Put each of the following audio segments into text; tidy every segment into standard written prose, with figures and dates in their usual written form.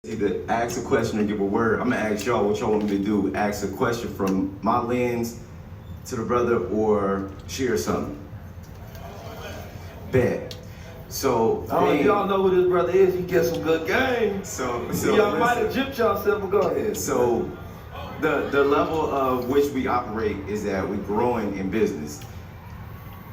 Either ask a question or give a word. I'm gonna ask y'all what y'all want me to do. Ask a question from my lens to the brother or share something. Bet. So, y'all know who this brother is. He gets some good game. So y'all might have gypped yourself, but go ahead. So, the level of which we operate is that we're growing in business.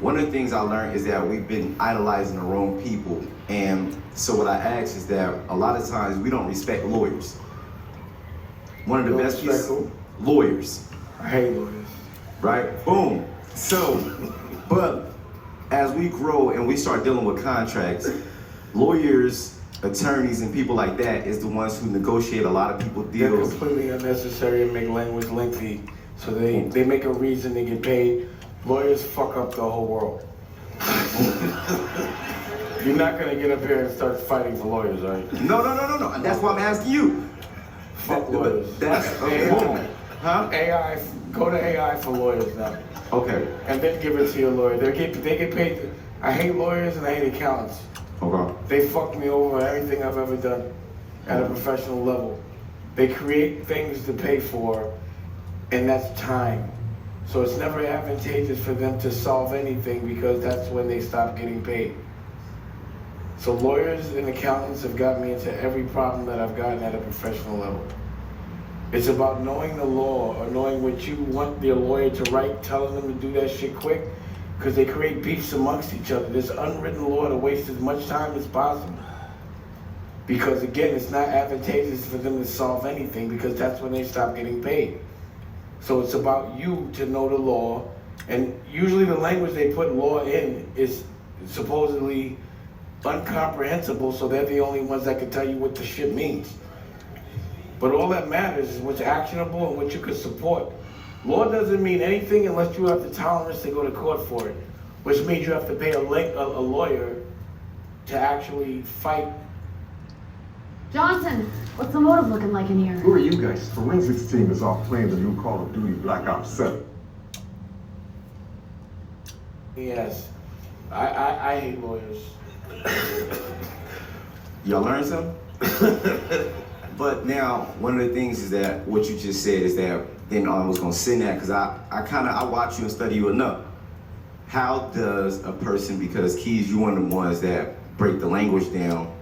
One of the things I learned is that we've been idolizing the wrong people. And so what I ask is that a lot of times we don't respect lawyers. One of the best people, lawyers. I hate lawyers. Right? Boom. So, but as we grow and we start dealing with contracts, lawyers, attorneys, and people like that is the ones who negotiate a lot of people's They're deals. completely unnecessary and make language lengthy. So they make a reason to get paid. Lawyers fuck up the whole world. You're not gonna get up here and start fighting for lawyers, right? No. And that's why I'm asking you. Fuck lawyers. That's AI. Huh? AI, go to AI for lawyers now. Okay. And then give it to your lawyer. They get paid. I hate lawyers and I hate accountants. Okay. They fucked me over everything I've ever done at a professional level. They create things to pay for, and that's time. So it's never advantageous for them to solve anything because that's when they stop getting paid. So lawyers and accountants have got me into every problem that I've gotten at a professional level. It's about knowing the law or knowing what you want your lawyer to write, telling them to do that shit quick, because they create beefs amongst each other. There's unwritten law to waste as much time as possible. Because again, it's not advantageous for them to solve anything because that's when they stop getting paid. So it's about you to know the law, and usually the language they put law in is supposedly incomprehensible, so they're the only ones that can tell you what the shit means. But all that matters is what's actionable and what you can support. Law doesn't mean anything unless you have the tolerance to go to court for it, which means you have to pay a lawyer to actually fight. Johnson, what's the motive looking like in here? Who are you guys? Forensics team is off playing the new Call of Duty Black Ops 7. Yes, I hate lawyers. Y'all learn something? But now, one of the things is that what you just said is that, then I was gonna send that because I watch you and study you enough. How does a person, because Keys, you're one of the ones that break the language down,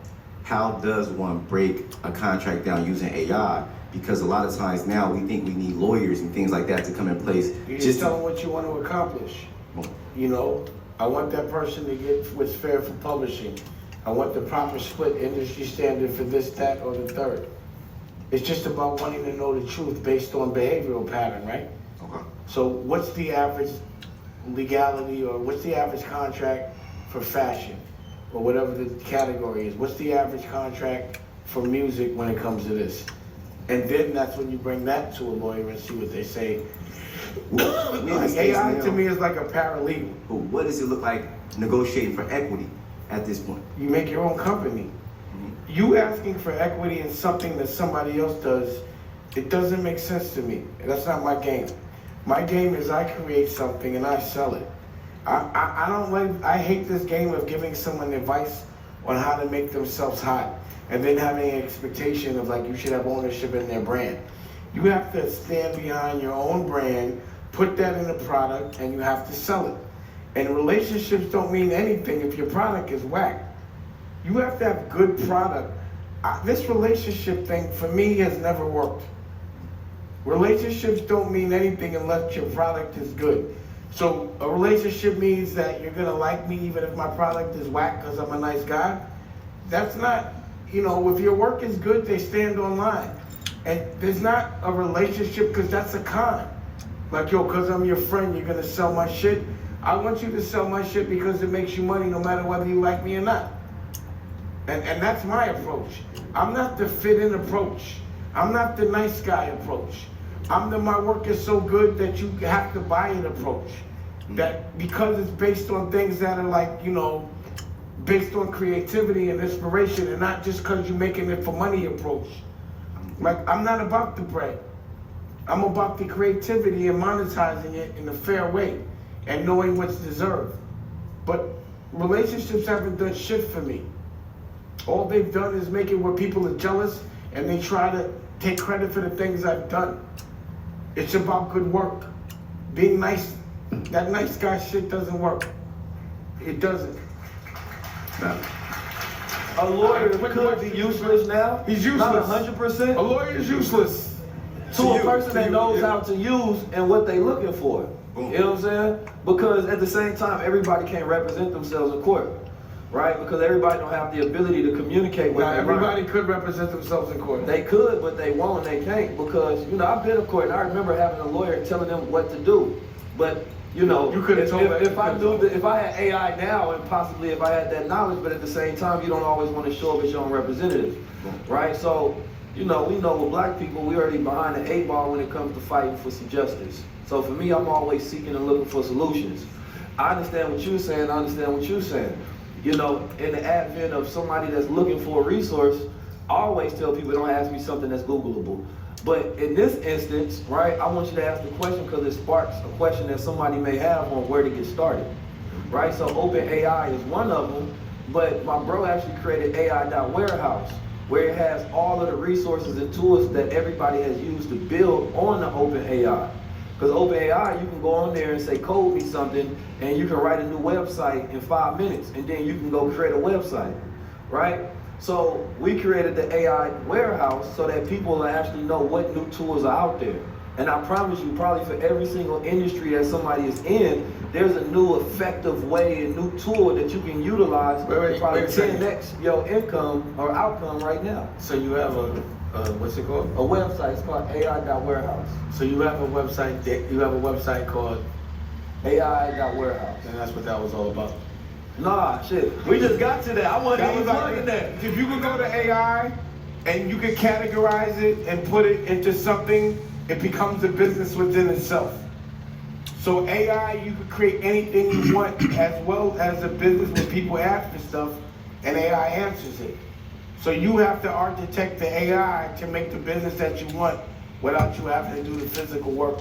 how does one break a contract down using AI? Because a lot of times now we think we need lawyers and things like that to come in place. You just tell them what you want to accomplish. You know, I want that person to get what's fair for publishing. I want the proper split industry standard for this, that, or the third. It's just about wanting to know the truth based on behavioral pattern, right? Okay. So what's the average legality or what's the average contract for fashion or whatever the category is? What's the average contract for music when it comes to this? And then that's when you bring that to a lawyer and see what they say. Like AI to me is like a paralegal. But what does it look like negotiating for equity at this point? You make your own company. You asking for equity in something that somebody else does, it doesn't make sense to me. That's not my game. My game is I create something and I sell it. I hate this game of giving someone advice on how to make themselves hot and then having an expectation of like you should have ownership in their brand. You have to stand behind your own brand, put that in a product, and you have to sell it. And relationships don't mean anything if your product is whack. You have to have good product. This relationship thing, for me, has never worked. Relationships don't mean anything unless your product is good. So a relationship means that you're gonna like me even if my product is whack because I'm a nice guy. That's not, you know, if your work is good, they stand online. And there's not a relationship because that's a con. Like, yo, because I'm your friend, you're gonna sell my shit. I want you to sell my shit because it makes you money no matter whether you like me or not. And that's my approach. I'm not the fit-in approach. I'm not the nice guy approach. I'm the my work is so good that you have to buy it approach. That because it's based on things that are like, you know, based on creativity and inspiration and not just because you're making it for money approach. Like, I'm not about the bread. I'm about the creativity and monetizing it in a fair way and knowing what's deserved. But relationships haven't done shit for me. All they've done is make it where people are jealous and they try to take credit for the things I've done. It's about good work. Being nice. That nice guy shit doesn't work. It doesn't. No. A lawyer could be useless now. He's useless. Not 100%. A lawyer is useless. To a person that knows how to use and what they looking for. Boom. You know what I'm saying? Because at the same time, everybody can't represent themselves in court, right? Because everybody don't have the ability to communicate with Now, their everybody mind. could represent themselves in court. They could, but they won't and they can't because, you know, I've been to court and I remember having a lawyer telling them what to do. But, you know, You could've told that. if I had AI now and possibly if I had that knowledge, but at the same time, you don't always want to show up as your own representative, right? So, you know, we know with black people, we already behind the 8 ball when it comes to fighting for some justice. So for me, I'm always seeking and looking for solutions. I understand what you're saying, I understand what you're saying. You know, in the advent of somebody that's looking for a resource, I always tell people don't ask me something that's Googleable. But in this instance, right, I want you to ask the question because it sparks a question that somebody may have on where to get started, right? So OpenAI is one of them, but my bro actually created AI.warehouse, where it has all of the resources and tools that everybody has used to build on the OpenAI. Because OpenAI, you can go on there and say, code me something, and you can write a new website in 5 minutes, and then you can go create a website, right? So we created the AI warehouse so that people will actually know what new tools are out there. And I promise you, probably for every single industry that somebody is in, there's a new effective way, a new tool that you can utilize to probably wait a second. 10x your income or outcome right now. So you have a what's it called? A website, it's called AI.warehouse. So you have a website called, AI.warehouse. and that's what that was all about. Nah, shit. We just got to that. I wasn't even plugging that. If you could go to AI and you could categorize it and put it into something, it becomes a business within itself. So AI, you could create anything you want as well as a business where people ask for stuff and AI answers it. So you have to architect the AI to make the business that you want without you having to do the physical work.